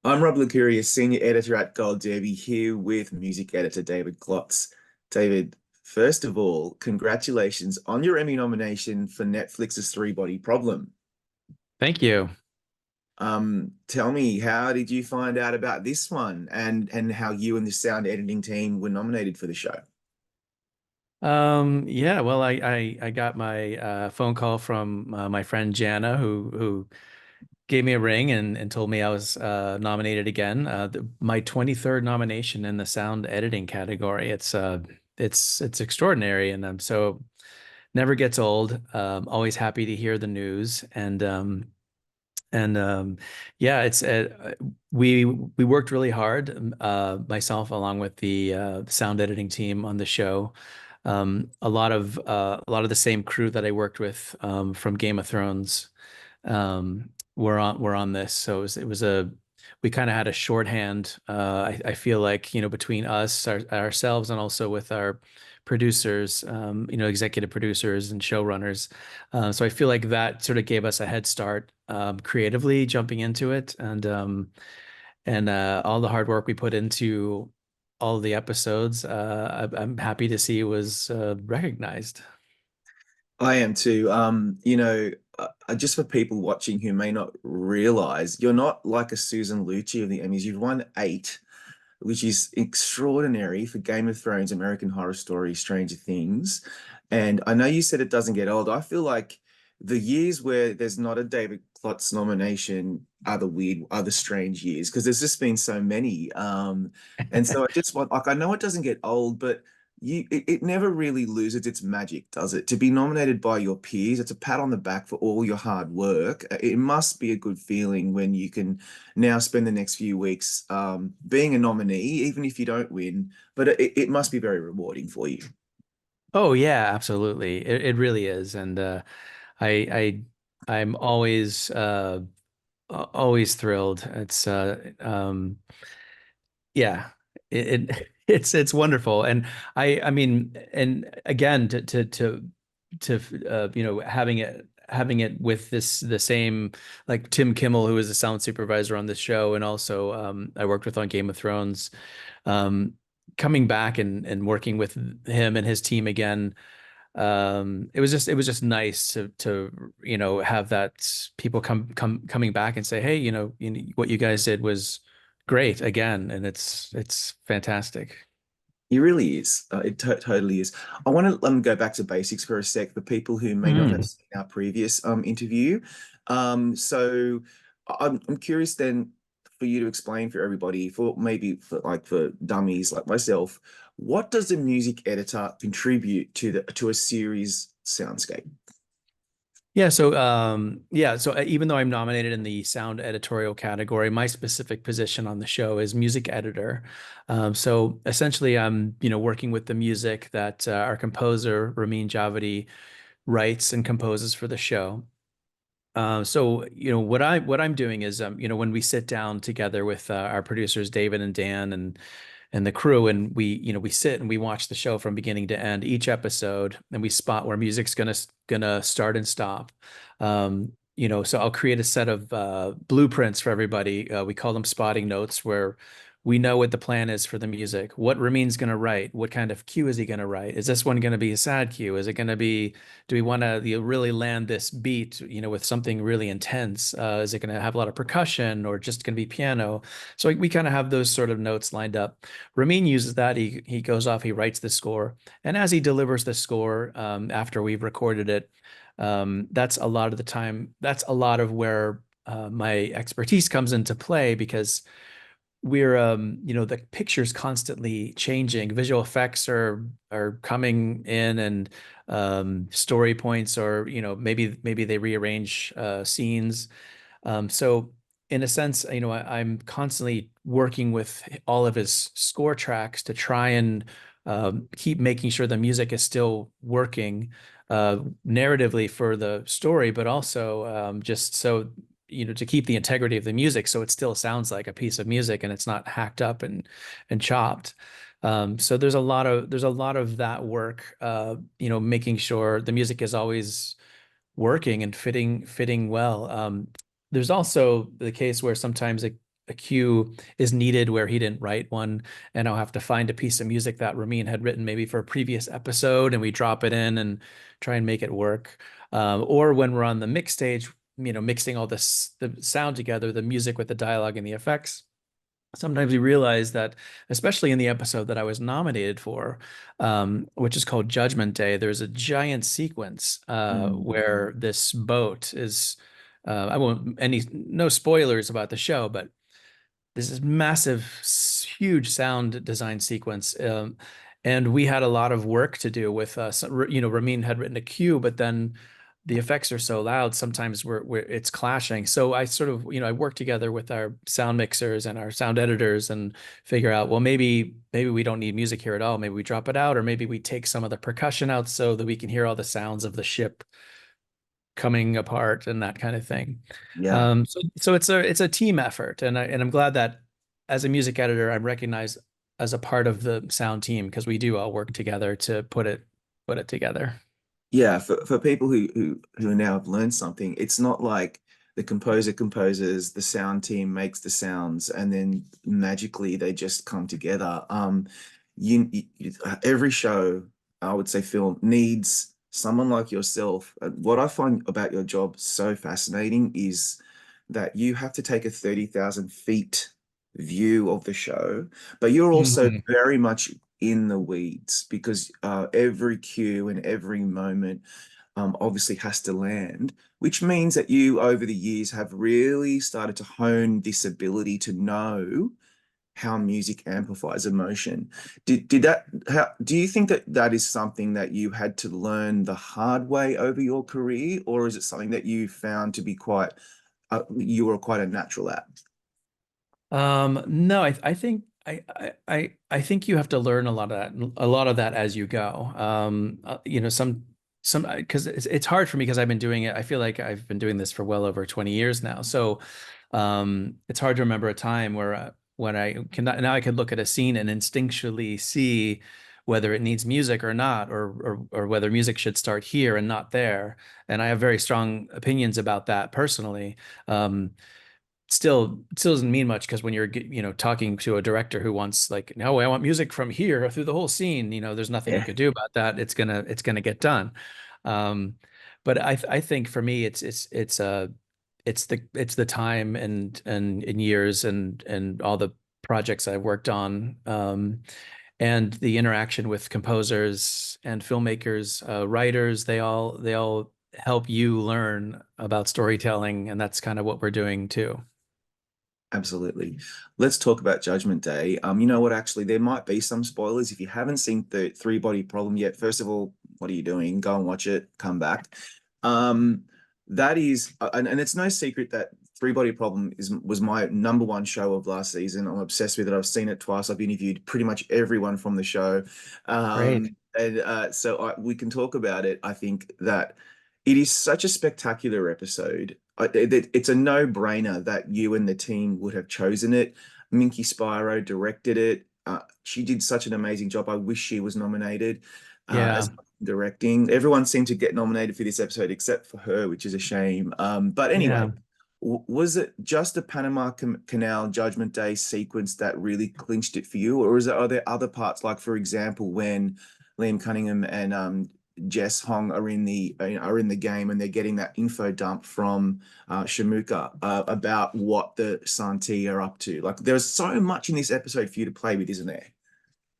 I'm Rob Licuria, senior editor at Gold Derby, here with music editor David Klotz. David, first of all, congratulations on your Emmy nomination for Netflix's Three Body Problem. Thank you. Tell me, how did you find out about this one and how you and the sound editing team were nominated for the show? Yeah, well, I got my phone call from my friend Jana, who gave me a ring and told me I was nominated again. My 23rd nomination in the sound editing category. It's extraordinary, and I'm so never gets old. Always happy to hear the news, and yeah, it's we worked really hard, myself along with the sound editing team on the show. A lot of the same crew that I worked with from Game of Thrones were on this, so it was a we kind of had a shorthand. I feel like, between ourselves and also with our producers, executive producers and showrunners. So I feel like that sort of gave us a head start creatively jumping into it, and all the hard work we put into all the episodes, I'm happy to see was recognized. I am too. Just for people watching who may not realize, you're not like a Susan Lucci of the Emmys. You've won eight, which is extraordinary for Game of Thrones, American Horror Story, Stranger Things. And I know you said it doesn't get old. I feel like the years where there's not a David Klotz nomination are the strange years because there's just been so many. And so I just want, like, I know it doesn't get old, but it never really loses its magic, does it? To be nominated by your peers, it's a pat on the back for all your hard work. It must be a good feeling when you can now spend the next few weeks being a nominee, even if you don't win. But it must be very rewarding for you. Oh yeah, absolutely. It really is. And I I'm always thrilled. Yeah, it's wonderful. And I mean, and again, having it with the same, like Tim Kimmel, who is a sound supervisor on this show, and also I worked with on Game of Thrones, um coming back and working with him and his team again. It was just nice to have that people coming back and say, hey, what you guys did was great again, and it's fantastic. It really is. It totally is. I want to go back to basics for a sec for people who may not have Mm. seen our previous interview. So I'm curious then for you to explain for everybody, for maybe for dummies like myself, what does a music editor contribute to a series soundscape? So even though I'm nominated in the sound editorial category, my specific position on the show is music editor. So essentially, I'm working with the music that our composer Ramin Javadi writes and composes for the show. So what I'm doing is, when we sit down together with our producers David and Dan and the crew, and we sit and we watch the show from beginning to end, each episode, and we spot where music's gonna start and stop. So I'll create a set of blueprints for everybody. We call them spotting notes, where we know what the plan is for the music, what Ramin's going to write, what kind of cue is he going to write? Is this one going to be a sad cue? Is it going to be, do we want to really land this beat, with something really intense? Is it going to have a lot of percussion or just going to be piano? So we kind of have those sort of notes lined up. Ramin uses that. He goes off, he writes the score. And as he delivers the score, after we've recorded it, that's a lot of the time, that's a lot of where my expertise comes into play, because the picture's constantly changing. Visual effects are coming in, and story points, or maybe they rearrange scenes. So in a sense, I'm constantly working with all of his score tracks to try and keep making sure the music is still working narratively for the story, but also just so, to keep the integrity of the music, so it still sounds like a piece of music and it's not hacked up and chopped. So there's a lot of that work, making sure the music is always working and fitting well. There's also the case where sometimes a cue is needed where he didn't write one, and I'll have to find a piece of music that Ramin had written maybe for a previous episode, and we drop it in and try and make it work. Or when we're on the mix stage, mixing all this the sound together, the music with the dialogue and the effects. Sometimes we realize that, especially in the episode that I was nominated for, which is called Judgment Day, there's a giant sequence Mm. where this boat is. I won't no spoilers about the show, but this is massive, huge sound design sequence. And we had a lot of work to do with Ramin had written a cue, but then the effects are so loud sometimes it's clashing. So I sort of, I work together with our sound mixers and our sound editors and figure out, well, maybe we don't need music here at all. Maybe we drop it out, or maybe we take some of the percussion out so that we can hear all the sounds of the ship coming apart and that kind of thing. Yeah. So it's a team effort, and I'm glad that as a music editor, I'm recognized as a part of the sound team because we do all work together to put it together. Yeah, for people who now have learned something, it's not like the composer composes, the sound team makes the sounds, and then magically they just come together. Every show, I would say film, needs someone like yourself. What I find about your job so fascinating is that you have to take a 30,000 feet view of the show, but you're also Mhm. very much in the weeds because every cue and every moment obviously has to land, which means that you, over the years, have really started to hone this ability to know how music amplifies emotion. Do you think that that is something that you had to learn the hard way over your career, or is it something that you found to be you were quite a natural at? No, I think I think you have to learn a lot of that as you go. Some because it's hard for me because I've been doing it. I feel like I've been doing this for well over 20 years now. So it's hard to remember a time where when I can now I could look at a scene and instinctually see whether it needs music or not, or whether music should start here and not there. And I have very strong opinions about that personally. Still doesn't mean much because when you're talking to a director who wants, like, no, I want music from here through the whole scene, there's nothing you Yeah, could do about that. It's gonna get done. um but I think for me it's the time and years and all the projects I've worked on, and the interaction with composers and filmmakers, writers. They all help you learn about storytelling, and that's kind of what we're doing too. absolutely. Let's talk about Judgment Day. You know what? Actually, there might be some spoilers if you haven't seen the Three Body Problem yet. First of all, what are you doing? Go and watch it. Come back. Um, that is, and it's no secret that Three Body Problem was my number one show of last season. I'm obsessed with it. I've seen it twice. I've interviewed pretty much everyone from the show, Great. and we can talk about it. I think that it is such a spectacular episode. It's a no-brainer that you and the team would have chosen it. Minky Spyro directed it. She did such an amazing job. I wish she was nominated Yeah. as directing. Everyone seemed to get nominated for this episode except for her, which is a shame. But anyway, Yeah. was it just the Panama Canal Judgment Day sequence that really clinched it for you, or are there other parts, like for example, when Liam Cunningham and Jess Hong are in the game and they're getting that info dump from Shamuka about what the Santee are up to? Like, there's so much in this episode for you to play with, isn't there?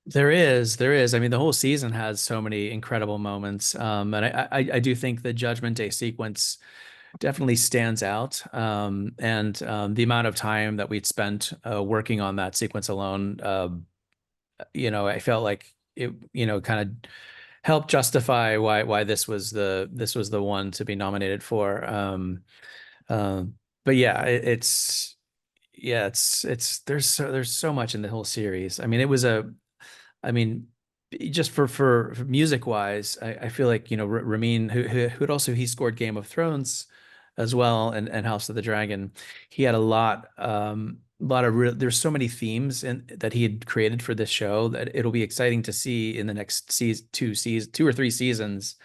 There is. I mean, the whole season has so many incredible moments. And I do think the Judgment Day sequence definitely stands out. And the amount of time that we'd spent working on that sequence alone, I felt like it, kind of helped justify why this was the one to be nominated for. Um, but yeah, it's there's so much in the whole series. I mean, I mean, just for music wise, I feel like, Ramin, who'd also he scored Game of Thrones as well, and House of the Dragon. He had a lot of there's so many themes that he had created for this show that it'll be exciting to see in the next two or three seasons,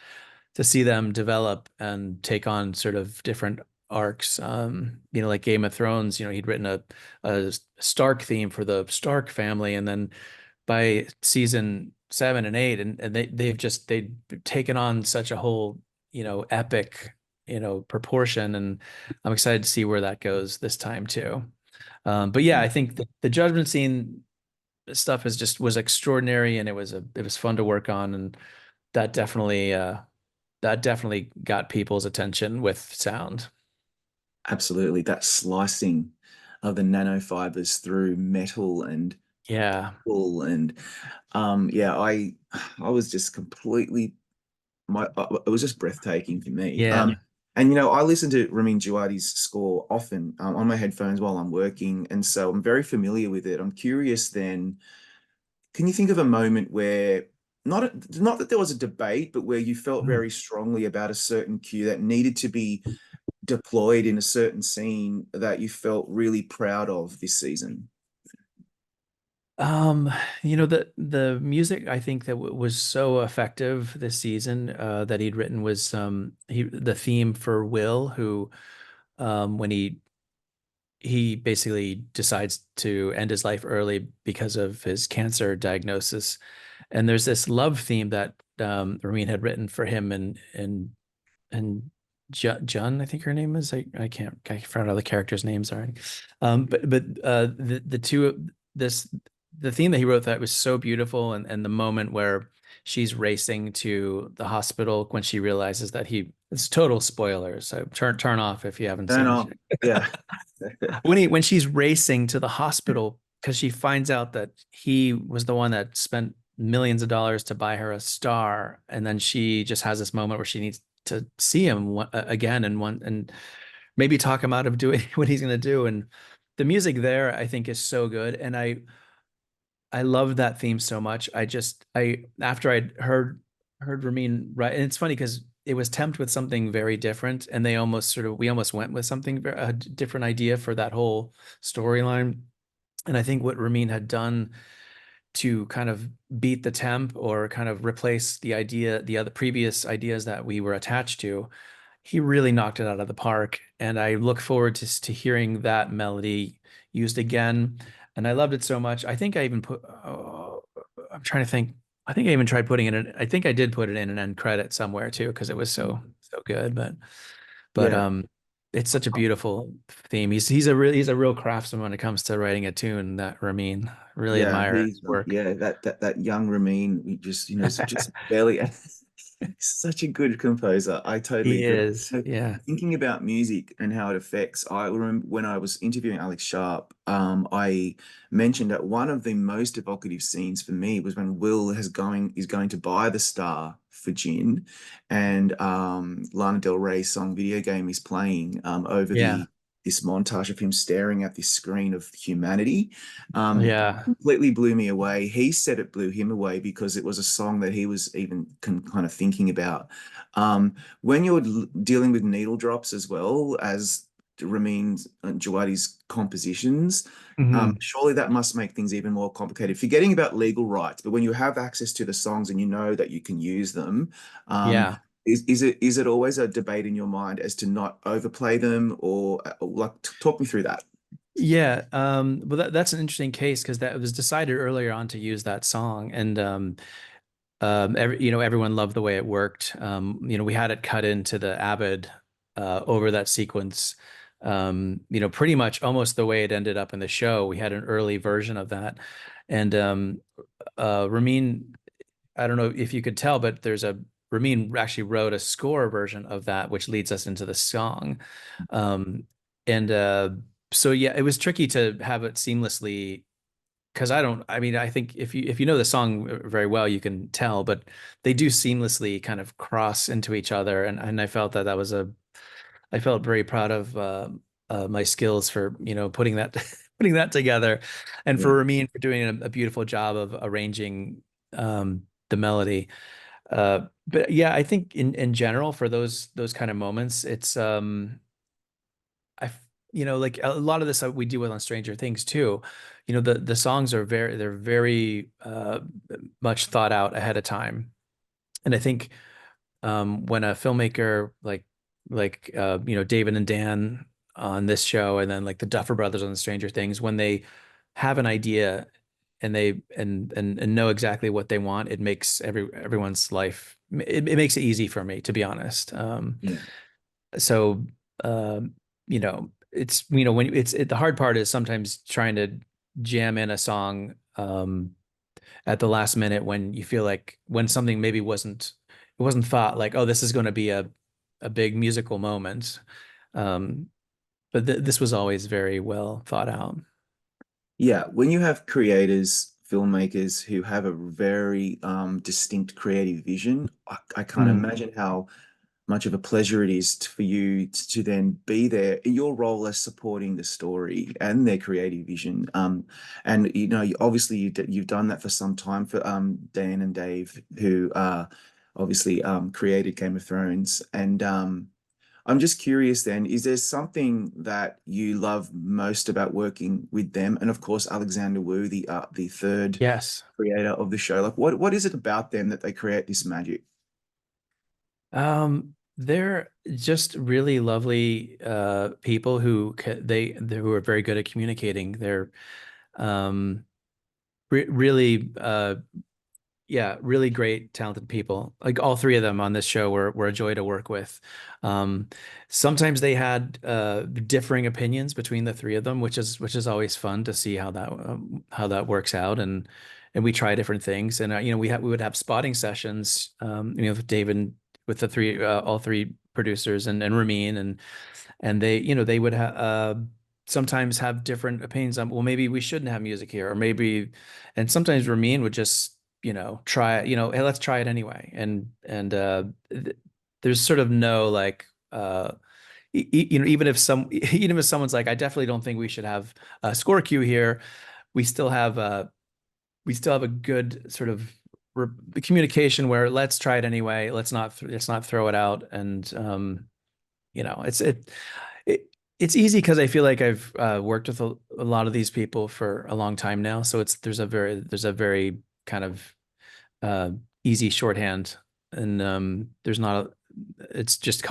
to see them develop and take on sort of different arcs. Like Game of Thrones, he'd written a Stark theme for the Stark family, and then by season 7 and 8, and they've taken on such a whole, epic, proportion, and I'm excited to see where that goes this time too. But yeah, I think the judgment scene stuff was extraordinary, and it was fun to work on, and that definitely uh that definitely got people's attention with sound. Absolutely. That slicing of the nanofibers through metal and Yeah. wool and yeah, I was just completely it was just breathtaking for me. Yeah. And I listen to Ramin Djawadi's score often on my headphones while I'm working, and so I'm very familiar with it. I'm curious then, can you think of a moment where not that there was a debate, but where you felt Mm. very strongly about a certain cue that needed to be deployed in a certain scene that you felt really proud of this season? Um, the music I think that was so effective this season that he'd written was the theme for Will, who when he basically decides to end his life early because of his cancer diagnosis. And there's this love theme that Ramin had written for him, and Jun, I think her name is. I forgot all the characters' names are. But the two this the theme that he wrote that was so beautiful, and the moment where she's racing to the hospital when she realizes that it's total spoiler, so turn off if you haven't Turn seen off. it. Yeah. When she's racing to the hospital because she finds out that he was the one that spent millions of dollars to buy her a star, and then she just has this moment where she needs to see him again and maybe talk him out of doing what he's going to do. And the music there, I think, is so good, and I love that theme so much. I after I'd heard Ramin right, and it's funny because it was temped with something very different, and we almost went with something a different idea for that whole storyline. And I think what Ramin had done to kind of beat the temp or kind of replace the other previous ideas that we were attached to, he really knocked it out of the park. And I look forward to hearing that melody used again. And I loved it so much. I think I even I'm trying to think. I think I even tried putting it in. I think I did put it in an end credit somewhere too, because it was so good. But Yeah. it's such a beautiful theme. He's a real craftsman when it comes to writing a tune. That Ramin, really Yeah, admire his work. yeah, that young Ramin, we just just barely such a good composer. I totally He agree. is. Yeah. Thinking about music and how it affects, I remember when I was interviewing Alex Sharp, I mentioned that one of the most evocative scenes for me was when Will is going to buy the star for Jin, and Lana Del Rey's song "Video Game" is playing over Yeah. the this montage of him staring at this screen of humanity. Yeah. Completely blew me away. He said it blew him away because it was a song that he was even kind of thinking about. When you're dealing with needle drops as well as Ramin Djawadi's compositions, Mhm. surely that must make things even more complicated. Forgetting about legal rights, but when you have access to the songs and you know that you can use them, um, Yeah. is it always a debate in your mind as to not overplay them, or like talk me through that? Yeah. Well, that's an interesting case because that was decided earlier on to use that song, and everyone loved the way it worked. We had it cut into the Avid over that sequence. Pretty much almost the way it ended up in the show. We had an early version of that, and Ramin, I don't know if you could tell, but Ramin actually wrote a score version of that, which leads us into the song. And so yeah, it was tricky to have it seamlessly because I mean, I think if you know the song very well, you can tell, but they do seamlessly kind of cross into each other, and I felt I felt very proud of my skills for putting that putting that together, and Yeah. for Ramin for doing a beautiful job of arranging the melody. But yeah, I think in general for those kind of moments, it's like a lot of this we deal with on Stranger Things too. The songs they're very much thought out ahead of time. And I think when a filmmaker like David and Dan on this show, and then like the Duffer Brothers on the Stranger Things, when they have an idea and they and know exactly what they want, it makes everyone's life, it makes it easy for me, to be honest. Yeah. So it's when the hard part is sometimes trying to jam in a song at the last minute when you feel like when something maybe wasn't thought like, oh, this is going to be a big musical moment. Um, but this was always very well thought out. Yeah, when you have creators, filmmakers who have a very distinct creative vision, I can't Mhm. imagine how much of a pleasure it is for you to then be there in your role as supporting the story and their creative vision. And obviously you've done that for some time for Dan and Dave, who obviously created Game of Thrones. And I'm just curious then, is there something that you love most about working with them? And of course, Alexander Wu, the third Yes. creator of the show. Like what is it about them that they create this magic? They're just really lovely people who are very good at communicating. They're um, really yeah, really great, talented people. Like all three of them on this show were a joy to work with. Um, Sometimes they had differing opinions between the three of them, which is always fun to see how that works out. And we try different things. And we would have spotting sessions, with David, with the three all three producers, and Ramin, and they would sometimes have different opinions on, well, maybe we shouldn't have music here, or maybe, and sometimes Ramin would just try it, hey, let's try it anyway. There's sort of no like even if even if someone's like, I definitely don't think we should have a score cue here, we still have a good sort of communication where let's try it anyway, let's not throw it out. And it it's easy because I feel like I've worked with a lot of these people for a long time now, so there's a very kind of uh, easy shorthand, and there's not a, it's just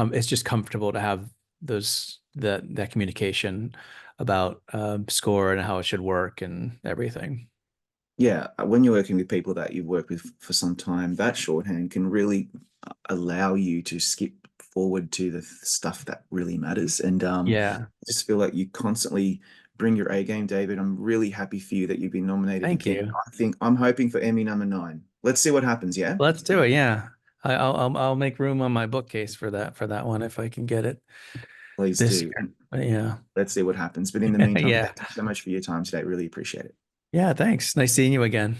comfortable to have that communication about score and how it should work and everything. Yeah, when you're working with people that you've worked with for some time, that shorthand can really allow you to skip forward to the stuff that really matters. And Yeah, I just feel like you constantly bring your A game, David. I'm really happy for you that you've been nominated thank again. you. I think I'm hoping for Emmy #9. Let's see what happens. Yeah, Let's do it. Yeah, I'll make room on my bookcase for that one if I can get it please this do. year. And But yeah, let's see what happens. But in the meantime, yeah, thank you so much for your time today. Really appreciate it. yeah. Thanks. Nice seeing you again.